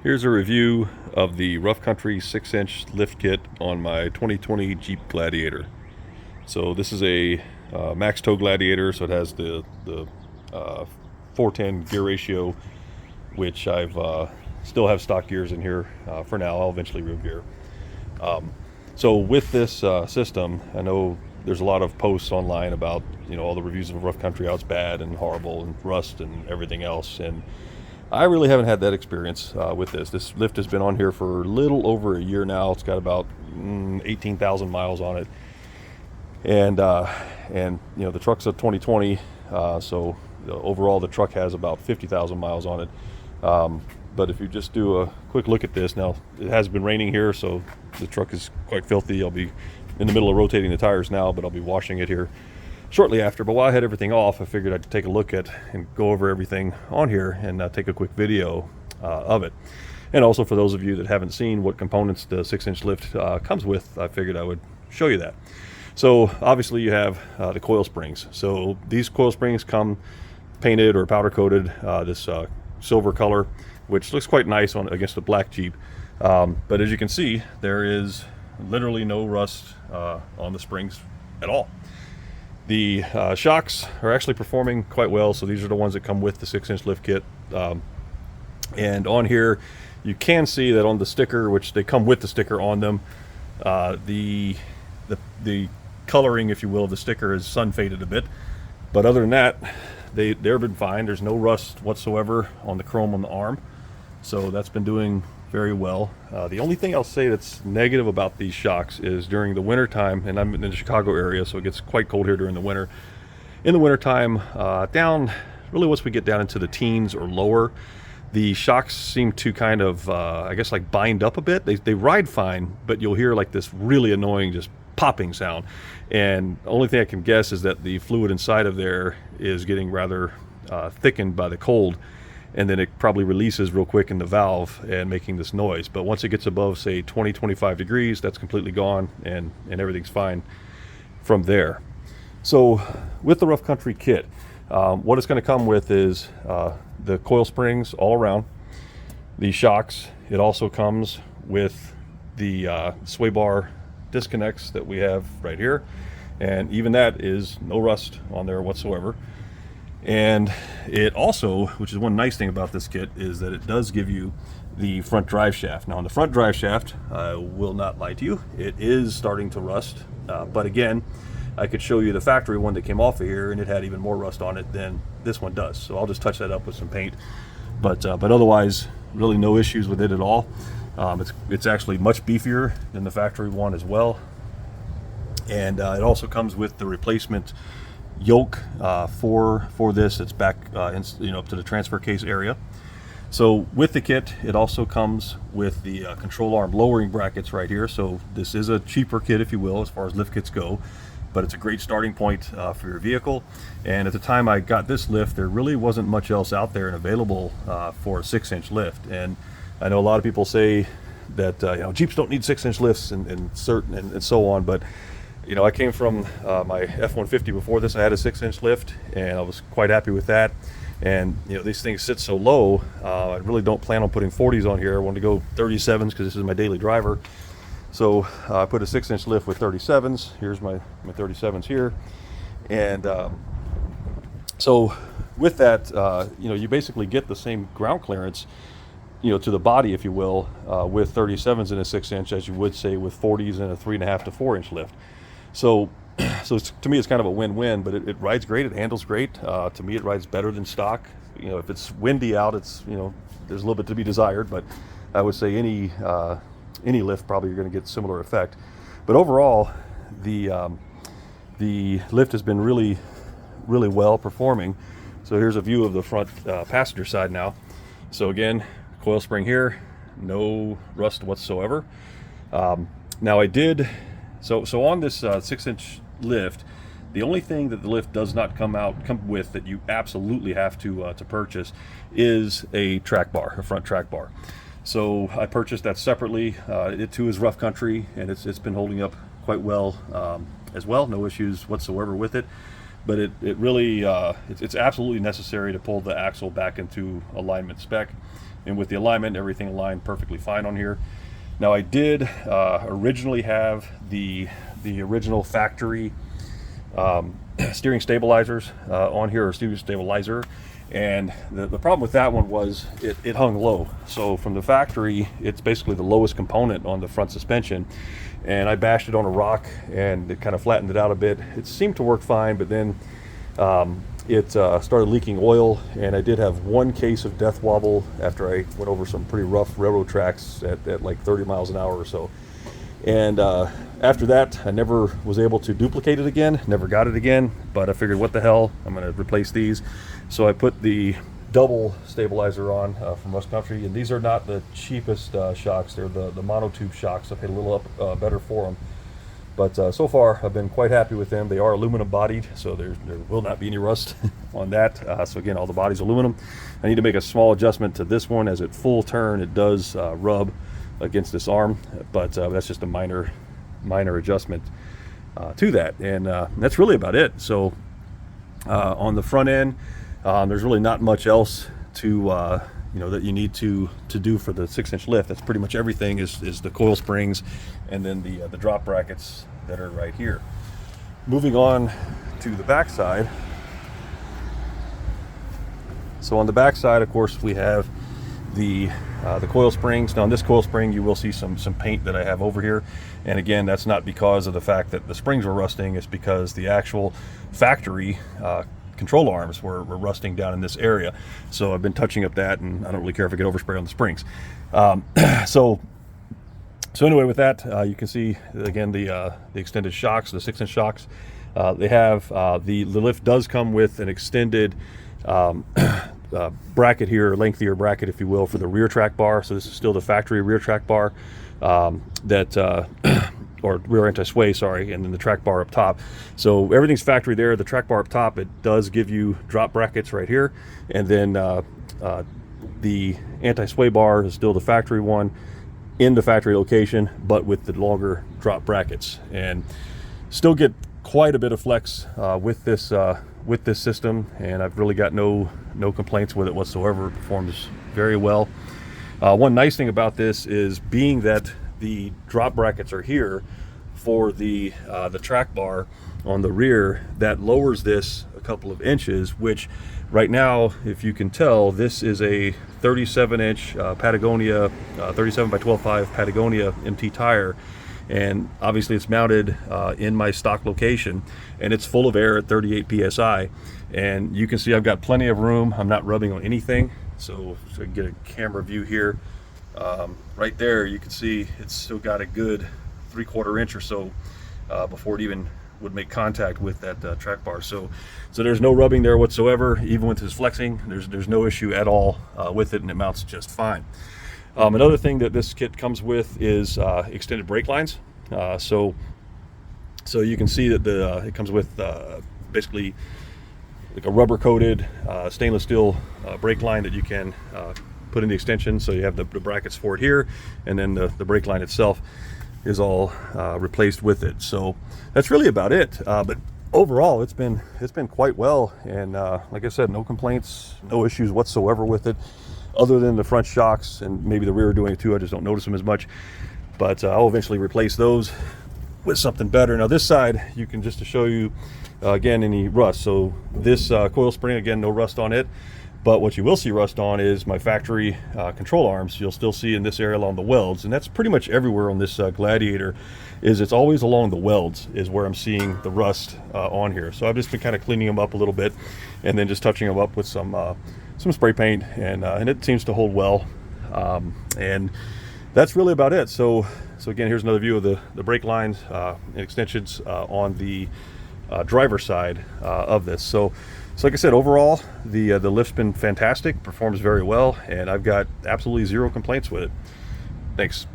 Here's a review of the Rough Country 6-inch lift kit on my 2020 Jeep Gladiator. So this is a max tow Gladiator, so it has the 410 gear ratio, which I've still have stock gears in here for now. I'll eventually rear gear. So with this system, I know there's a lot of posts online about all the reviews of Rough Country, how it's bad and horrible and rust and everything else, and I really haven't had that experience with this. This lift has been on here for a little over a year now. It's got about 18,000 miles on it, and the truck's a 2020, so overall the truck has about 50,000 miles on it. But if you just do a quick look at this, now it has been raining here, so the truck is quite filthy. I'll be in the middle of rotating the tires now, but I'll be washing it here shortly after. But while I had everything off, I figured I'd take a look at and go over everything on here and take a quick video of it. And also, for those of you that haven't seen what components the 6-inch lift comes with, I figured I would show you that. So obviously you have the coil springs. So these coil springs come painted or powder coated this silver color, which looks quite nice on against the black Jeep. But as you can see, there is literally no rust on the springs at all. The shocks are actually performing quite well, so these are the ones that come with the 6-inch lift kit. And on here, you can see that on the sticker, which they come with the sticker on them, the coloring, if you will, of the sticker is sun faded a bit. But other than that, they've been fine. There's no rust whatsoever on the chrome on the arm, so that's been doing very well. The only thing I'll say that's negative about these shocks is during the winter time, and I'm in the Chicago area, so it gets quite cold here during the winter. In the winter time, down really once we get down into the teens or lower, the shocks seem to kind of I guess like bind up a bit. They ride fine, but you'll hear like this really annoying just popping sound, and the only thing I can guess is that the fluid inside of there is getting rather thickened by the cold, and then it probably releases real quick in the valve and making this noise. But once it gets above, say, 20-25 degrees, that's completely gone, and everything's fine from there. So with the Rough Country kit, what it's going to come with is the coil springs all around, the shocks. It also comes with the sway bar disconnects that we have right here, and even that is no rust on there whatsoever. And it also, which is one nice thing about this kit, is that it does give you the front drive shaft. Now on the front drive shaft, I will not lie to you, it is starting to rust, but again, I could show you the factory one that came off of here and it had even more rust on it than this one does, so I'll just touch that up with some paint. But otherwise, really no issues with it at all. It's actually much beefier than the factory one as well, and it also comes with the replacement yoke for this. It's back up to the transfer case area. So with the kit, it also comes with the control arm lowering brackets right here. So this is a cheaper kit, if you will, as far as lift kits go, but it's a great starting point for your vehicle. And at the time I got this lift, there really wasn't much else out there and available for a 6-inch lift. And I know a lot of people say that Jeeps don't need 6-inch lifts and so on, but I came from my F-150 before this. I had a 6-inch lift, and I was quite happy with that. And these things sit so low, I really don't plan on putting 40s on here. I wanted to go 37s because this is my daily driver. So I put a 6-inch lift with 37s. Here's my 37s here. And so with that, you basically get the same ground clearance, to the body, if you will, with 37s in a 6-inch as you would say with 40s and a 3.5 to 4-inch lift. So to me, it's kind of a win-win, but it rides great. It handles great. To me, it rides better than stock. If it's windy out, it's there's a little bit to be desired, but I would say any lift probably you're going to get similar effect. But overall, the lift has been really, really well performing. So here's a view of the front passenger side now. So again, coil spring here, no rust whatsoever. Now I did. So on this 6-inch lift, the only thing that the lift does not come with that you absolutely have to purchase is a track bar, a front track bar. So I purchased that separately. It too is Rough Country, and it's been holding up quite well as well. No issues whatsoever with it. but it really it's absolutely necessary to pull the axle back into alignment spec, and with the alignment, everything aligned perfectly fine on here. Now I did originally have the original factory steering stabilizers on here, or steering stabilizer, and the problem with that one was it hung low. So from the factory, it's basically the lowest component on the front suspension, and I bashed it on a rock and it kind of flattened it out a bit. It seemed to work fine, but then it started leaking oil, and I did have one case of death wobble after I went over some pretty rough railroad tracks at like 30 miles an hour or so. And after that, I never was able to duplicate it again, never got it again, but I figured, what the hell, I'm going to replace these. So I put the double stabilizer on from Rust Country, and these are not the cheapest shocks. They're the monotube shocks. I paid a little better for them. But so far, I've been quite happy with them. They are aluminum bodied, so there will not be any rust on that. So again, all the body's aluminum. I need to make a small adjustment to this one, as at full turn, it does rub against this arm, but that's just a minor adjustment to that, and that's really about it. So on the front end, there's really not much else to that you need to do for the 6-inch lift. That's pretty much everything is the coil springs, and then the drop brackets that are right here. Moving on to the back side. So on the back side, of course, we have the coil springs. Now on this coil spring, you will see some paint that I have over here, and again, that's not because of the fact that the springs were rusting. It's because the actual factory control arms were rusting down in this area. So I've been touching up that, and I don't really care if I get overspray on the springs. So anyway, with that, you can see again the extended shocks, the 6-inch shocks. They have the lift does come with an extended bracket here, lengthier bracket, if you will, for the rear track bar. So this is still the factory rear track bar or rear anti-sway, sorry, and then the track bar up top. So everything's factory there. The track bar up top, it does give you drop brackets right here, and then the anti-sway bar is still the factory one in the factory location, but with the longer drop brackets, and still get quite a bit of flex with this system, and I've really got no complaints with it whatsoever. It performs very well. One nice thing about this is, being that the drop brackets are here for the track bar on the rear, that lowers this a couple of inches, which right now, if you can tell, this is a 37-inch Patagonia 37 by 12.5 Patagonia MT tire, and obviously it's mounted in my stock location, and it's full of air at 38 psi, and you can see I've got plenty of room. I'm not rubbing on anything. So I can get a camera view here. Right there, you can see it's still got a good 3/4 inch or so before it even would make contact with that track bar. So there's no rubbing there whatsoever. Even with this flexing, there's no issue at all with it, and it mounts just fine. Another thing that this kit comes with is extended brake lines. So you can see that it comes with basically like a rubber coated stainless steel brake line that you can put in the extension. So you have the brackets for it here, and then the brake line itself is all replaced with it. So that's really about it. But overall, it's been quite well, and like I said, no complaints, no issues whatsoever with it, other than the front shocks, and maybe the rear doing it too. I just don't notice them as much, but I'll eventually replace those with something better. Now this side, you can, just to show you again any rust. So this coil spring, again, no rust on it, but what you will see rust on is my factory control arms. You'll still see in this area along the welds, and that's pretty much everywhere on this Gladiator. It's always along the welds is where I'm seeing the rust on here. So I've just been kind of cleaning them up a little bit, and then just touching them up with some spray paint, and it seems to hold well. And that's really about it. So again, here's another view of the brake lines and extensions on the driver side of this. So like I said, overall, the lift's been fantastic, performs very well, and I've got absolutely zero complaints with it. Thanks.